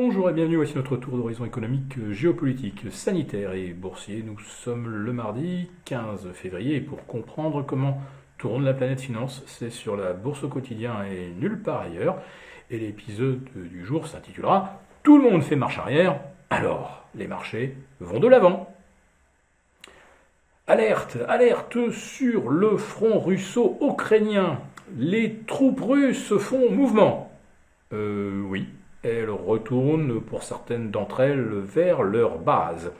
Bonjour et bienvenue, voici notre tour d'horizon économique, géopolitique, sanitaire et boursier. Nous sommes le mardi 15 février et pour comprendre comment tourne la planète finance, c'est sur la bourse au quotidien et nulle part ailleurs. Et l'épisode du jour s'intitulera « Tout le monde fait marche arrière, alors les marchés vont de l'avant ». Alerte, alerte sur le front russo-ukrainien. Les troupes russes font mouvement. Oui. Elles retournent, pour certaines d'entre elles, vers leur base.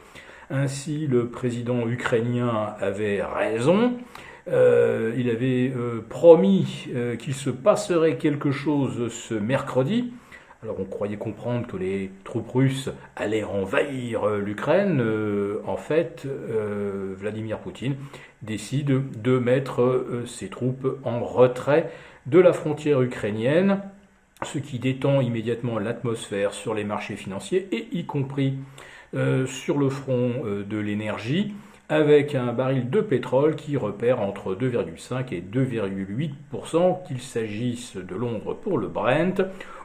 Ainsi, le président ukrainien avait raison. Il avait promis qu'il se passerait quelque chose ce mercredi. Alors on croyait comprendre que les troupes russes allaient envahir l'Ukraine. En fait, Vladimir Poutine décide de mettre ses troupes en retrait de la frontière ukrainienne, ce qui détend immédiatement l'atmosphère sur les marchés financiers et y compris sur le front de l'énergie, avec un baril de pétrole qui repère entre 2,5 et 2,8%, qu'il s'agisse de Londres pour le Brent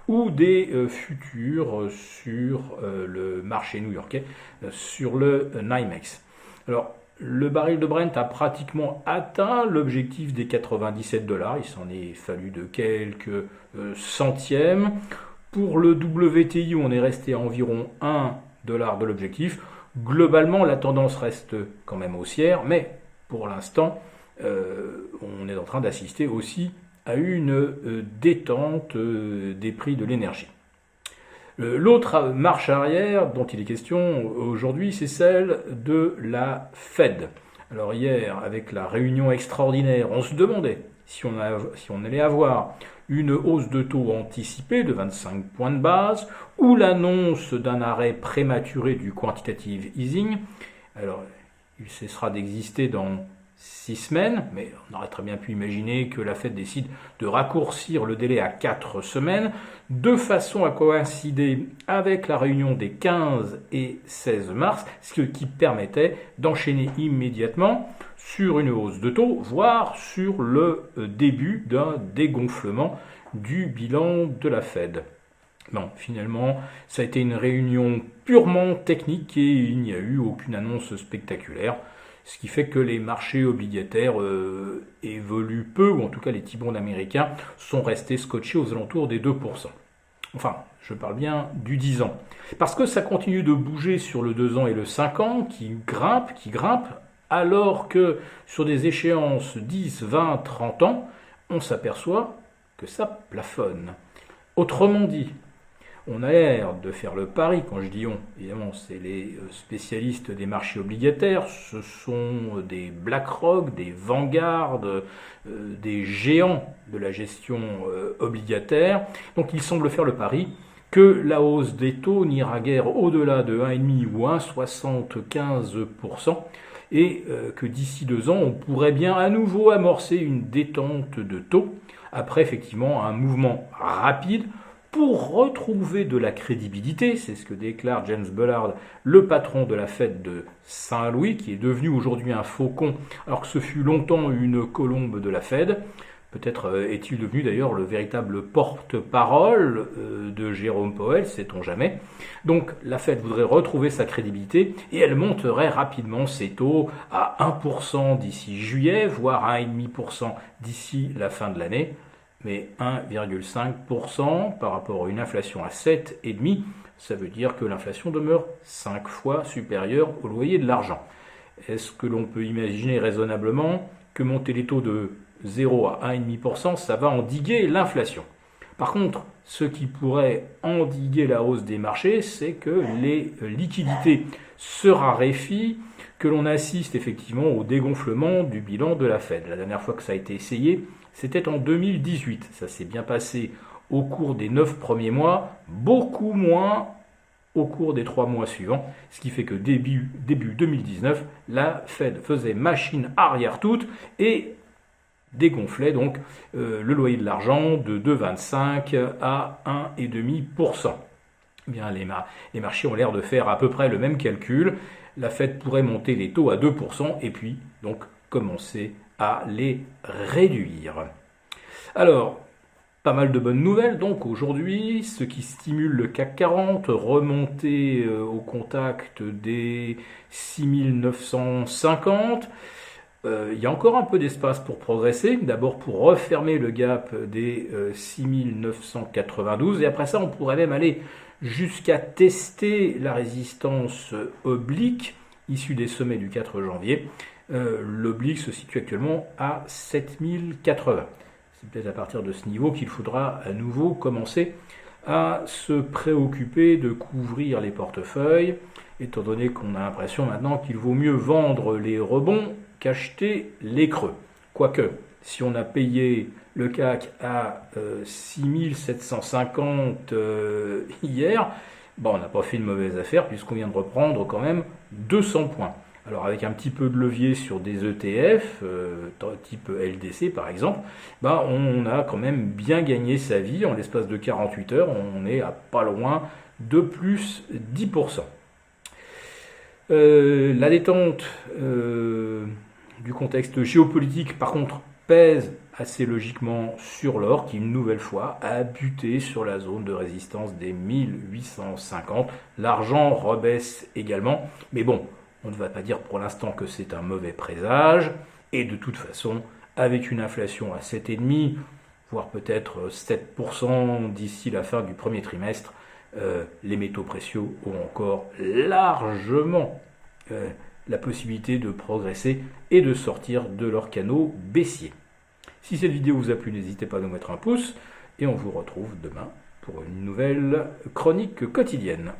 ou des futurs sur le marché new-yorkais, sur le NYMEX. Alors, le baril de Brent a pratiquement atteint l'objectif des 97 $. Il s'en est fallu de quelques centièmes. Pour le WTI, on est resté à environ 1 $ de l'objectif. Globalement, la tendance reste quand même haussière, mais pour l'instant, on est en train d'assister aussi à une détente des prix de l'énergie. L'autre marche arrière dont il est question aujourd'hui, c'est celle de la Fed. Alors hier, avec la réunion extraordinaire, on se demandait si on allait avoir une hausse de taux anticipée de 25 points de base ou l'annonce d'un arrêt prématuré du quantitative easing. Alors, il cessera d'exister dans 6 semaines, mais on aurait très bien pu imaginer que la Fed décide de raccourcir le délai à 4 semaines, de façon à coïncider avec la réunion des 15 et 16 mars, ce qui permettait d'enchaîner immédiatement sur une hausse de taux, voire sur le début d'un dégonflement du bilan de la Fed. Non, finalement, ça a été une réunion purement technique et il n'y a eu aucune annonce spectaculaire. Ce qui fait que les marchés obligataires évoluent peu, ou en tout cas les T-bonds américains sont restés scotchés aux alentours des 2%. Enfin, je parle bien du 10 ans. Parce que ça continue de bouger sur le 2 ans et le 5 ans, qui grimpent, alors que sur des échéances 10, 20, 30 ans, on s'aperçoit que ça plafonne. Autrement dit, on a l'air de faire le pari, quand je dis on, évidemment c'est les spécialistes des marchés obligataires, ce sont des BlackRock, des Vanguard, des géants de la gestion obligataire. Donc ils semblent faire le pari que la hausse des taux n'ira guère au-delà de 1,5 ou 1,75% et que d'ici 2 ans on pourrait bien à nouveau amorcer une détente de taux après effectivement un mouvement rapide pour retrouver de la crédibilité. C'est ce que déclare James Bullard, le patron de la Fed de Saint-Louis, qui est devenu aujourd'hui un faucon, alors que ce fut longtemps une colombe de la Fed. Peut-être est-il devenu d'ailleurs le véritable porte-parole de Jérôme Powell, sait-on jamais. Donc la Fed voudrait retrouver sa crédibilité et elle monterait rapidement ses taux à 1% d'ici juillet, voire à 1,5% d'ici la fin de l'année. Mais 1,5% par rapport à une inflation à 7,5%, ça veut dire que l'inflation demeure 5 fois supérieure au loyer de l'argent. Est-ce que l'on peut imaginer raisonnablement que monter les taux de 0 à 1,5%, ça va endiguer l'inflation? Par contre, ce qui pourrait endiguer la hausse des marchés, c'est que les liquidités se raréfient, que l'on assiste effectivement au dégonflement du bilan de la Fed. La dernière fois que ça a été essayé, c'était en 2018. Ça s'est bien passé au cours des 9 premiers mois, beaucoup moins au cours des 3 mois suivants, ce qui fait que début 2019, la Fed faisait machine arrière toute et dégonflait donc le loyer de l'argent de 2,25 à 1,5%. Bien, les marchés ont l'air de faire à peu près le même calcul. La Fed pourrait monter les taux à 2% et puis donc commencer à les réduire. Alors, Pas mal de bonnes nouvelles donc aujourd'hui, ce qui stimule le CAC 40, remonter au contact des 6950. Il y a encore un peu d'espace pour progresser, d'abord pour refermer le gap des 6992 et après ça on pourrait même aller jusqu'à tester la résistance oblique issue des sommets du 4 janvier. L'oblique se situe actuellement à 7080. C'est peut-être à partir de ce niveau qu'il faudra à nouveau commencer à se préoccuper de couvrir les portefeuilles, étant donné qu'on a l'impression maintenant qu'il vaut mieux vendre les rebonds qu'acheter les creux. Quoique, si on a payé le CAC à 6750 hier, on n'a pas fait une mauvaise affaire puisqu'on vient de reprendre quand même 200 points. Alors avec un petit peu de levier sur des ETF, type LDC par exemple, on a quand même bien gagné sa vie en l'espace de 48 heures, on est à pas loin de plus 10%. La détente du contexte géopolitique par contre pèse assez logiquement sur l'or qui une nouvelle fois a buté sur la zone de résistance des 1850. L'argent rebaisse également, mais bon, on ne va pas dire pour l'instant que c'est un mauvais présage, et de toute façon, avec une inflation à 7,5%, voire peut-être 7% d'ici la fin du premier trimestre, les métaux précieux ont encore largement la possibilité de progresser et de sortir de leurs canaux baissiers. Si cette vidéo vous a plu, n'hésitez pas à nous mettre un pouce, et on vous retrouve demain pour une nouvelle chronique quotidienne.